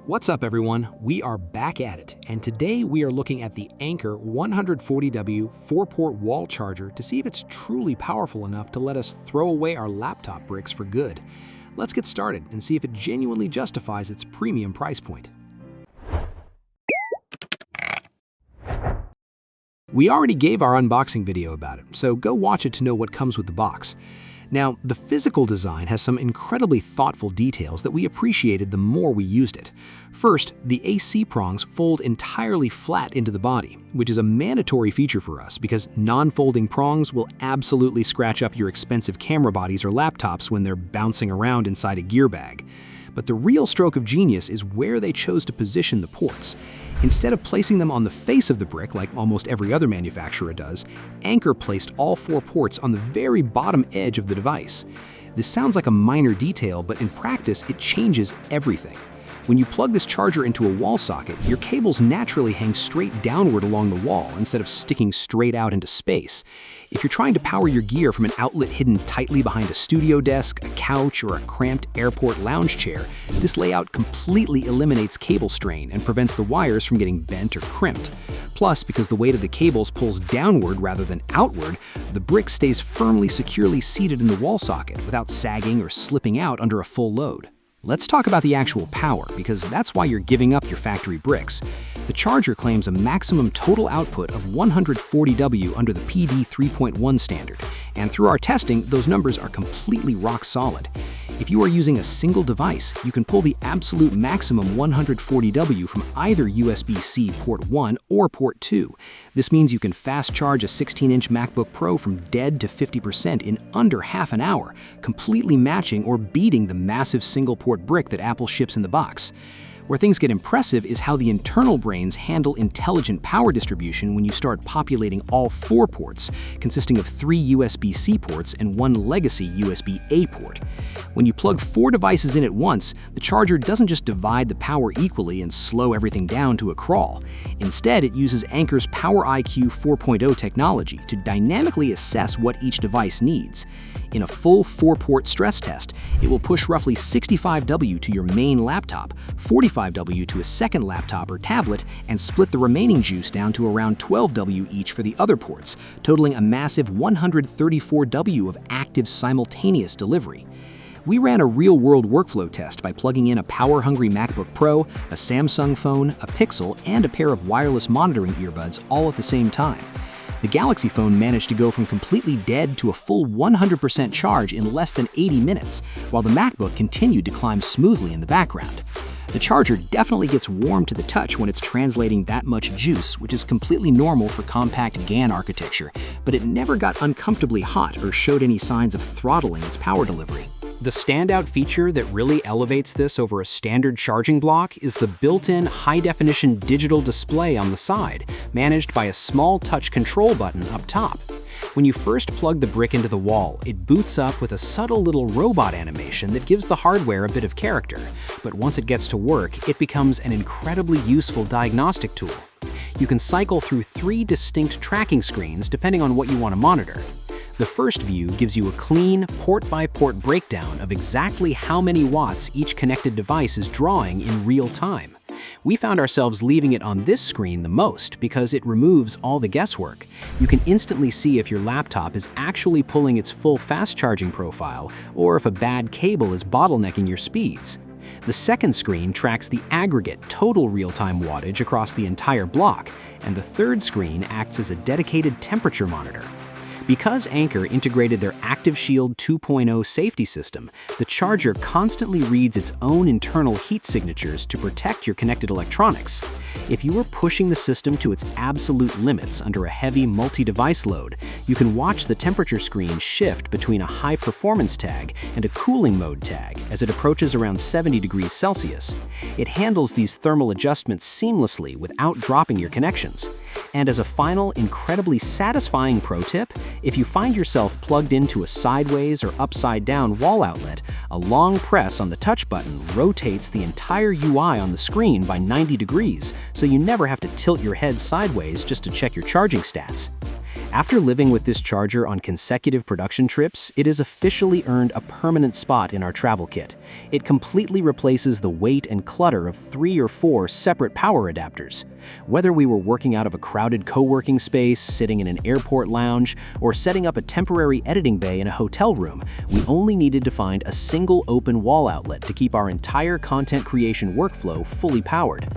What's up, everyone? We are back at it, and today we are looking at the Anker 140W 4-port wall charger to see if it's truly powerful enough to let us throw away our laptop bricks for good. Let's get started and see if it genuinely justifies its premium price point. We already gave our unboxing video about it, so go watch it to know what comes with the box. Now, the physical design has some incredibly thoughtful details that we appreciated the more we used it. First, the AC prongs fold entirely flat into the body, which is a mandatory feature for us because non-folding prongs will absolutely scratch up your expensive camera bodies or laptops when they're bouncing around inside a gear bag. But the real stroke of genius is where they chose to position the ports. Instead of placing them on the face of the brick like almost every other manufacturer does, Anker placed all 4 ports on the very bottom edge of the device. This sounds like a minor detail, but in practice it changes everything. When you plug this charger into a wall socket, your cables naturally hang straight downward along the wall instead of sticking straight out into space. If you're trying to power your gear from an outlet hidden tightly behind a studio desk, a couch, or a cramped airport lounge chair, this layout completely eliminates cable strain and prevents the wires from getting bent or crimped. Plus, because the weight of the cables pulls downward rather than outward, the brick stays firmly securely seated in the wall socket without sagging or slipping out under a full load. Let's talk about the actual power, because that's why you're giving up your factory bricks. The charger claims a maximum total output of 140W under the PD 3.1 standard, and through our testing, those numbers are completely rock solid. If you are using a single device, you can pull the absolute maximum 140W from either USB-C port 1 or port 2. This means you can fast charge a 16-inch MacBook Pro from dead to 50% in under half an hour, completely matching or beating the massive single-port brick that Apple ships in the box. Where things get impressive is how the internal brains handle intelligent power distribution when you start populating all 4 ports, consisting of 3 USB-C ports and 1 legacy USB-A port. When you plug 4 devices in at once, the charger doesn't just divide the power equally and slow everything down to a crawl. Instead, it uses Anker's Power IQ 4.0 technology to dynamically assess what each device needs. In a full 4-port stress test, it will push roughly 65W to your main laptop, 45W to a second laptop or tablet, and split the remaining juice down to around 12W each for the other ports, totaling a massive 134W of active simultaneous delivery. We ran a real-world workflow test by plugging in a power-hungry MacBook Pro, a Samsung phone, a Pixel, and a pair of wireless monitoring earbuds all at the same time. The Galaxy phone managed to go from completely dead to a full 100% charge in less than 80 minutes, while the MacBook continued to climb smoothly in the background. The charger definitely gets warm to the touch when it's translating that much juice, which is completely normal for compact GAN architecture, but it never got uncomfortably hot or showed any signs of throttling its power delivery. The standout feature that really elevates this over a standard charging block is the built-in high-definition digital display on the side, managed by a small touch control button up top. When you first plug the brick into the wall, it boots up with a subtle little robot animation that gives the hardware a bit of character, but once it gets to work, it becomes an incredibly useful diagnostic tool. You can cycle through 3 distinct tracking screens depending on what you want to monitor. The first view gives you a clean, port-by-port breakdown of exactly how many watts each connected device is drawing in real time. We found ourselves leaving it on this screen the most because it removes all the guesswork. You can instantly see if your laptop is actually pulling its full fast charging profile or if a bad cable is bottlenecking your speeds. The second screen tracks the aggregate total real-time wattage across the entire block, and the third screen acts as a dedicated temperature monitor. Because Anker integrated their Active Shield 2.0 safety system, the charger constantly reads its own internal heat signatures to protect your connected electronics. If you are pushing the system to its absolute limits under a heavy multi-device load, you can watch the temperature screen shift between a high-performance tag and a cooling mode tag as it approaches around 70 degrees Celsius. It handles these thermal adjustments seamlessly without dropping your connections. And as a final, incredibly satisfying pro tip, if you find yourself plugged into a sideways or upside-down wall outlet, a long press on the touch button rotates the entire UI on the screen by 90 degrees, so you never have to tilt your head sideways just to check your charging stats. After living with this charger on consecutive production trips, it has officially earned a permanent spot in our travel kit. It completely replaces the weight and clutter of 3 or 4 separate power adapters. Whether we were working out of a crowded co-working space, sitting in an airport lounge, or setting up a temporary editing bay in a hotel room, we only needed to find a single open wall outlet to keep our entire content creation workflow fully powered.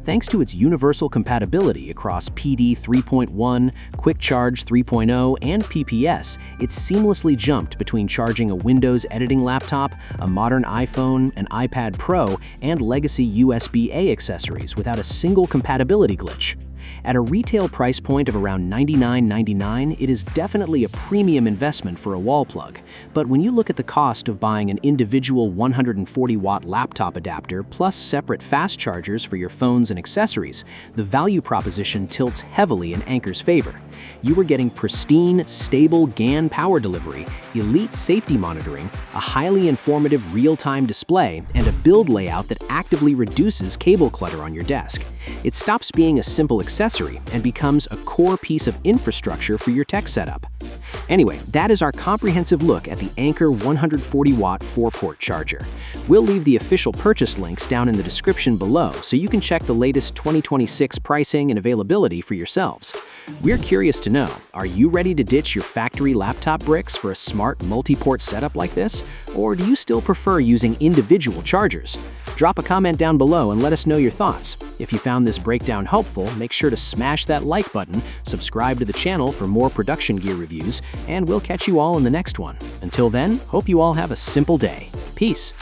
Thanks to its universal compatibility across PD 3.1, Quick Charge 3.0, and PPS, it seamlessly jumped between charging a Windows editing laptop, a modern iPhone, an iPad Pro, and legacy USB-A accessories without a single compatibility glitch. At a retail price point of around $99.99, it is definitely a premium investment for a wall plug. But when you look at the cost of buying an individual 140-watt laptop adapter plus separate fast chargers for your phones and accessories, the value proposition tilts heavily in Anker's favor. You are getting pristine, stable GAN power delivery, elite safety monitoring, a highly informative real-time display, and a build layout that actively reduces cable clutter on your desk. It stops being a simple accessory and becomes a core piece of infrastructure for your tech setup. Anyway, that is our comprehensive look at the Anker 140-watt 4-port charger. We'll leave the official purchase links down in the description below so you can check the latest 2026 pricing and availability for yourselves. We're curious to know, are you ready to ditch your factory laptop bricks for a smart multi-port setup like this? Or do you still prefer using individual chargers? Drop a comment down below and let us know your thoughts. If you found this breakdown helpful, make sure to smash that like button, subscribe to the channel for more production gear reviews, and we'll catch you all in the next one. Until then, hope you all have a simple day. Peace.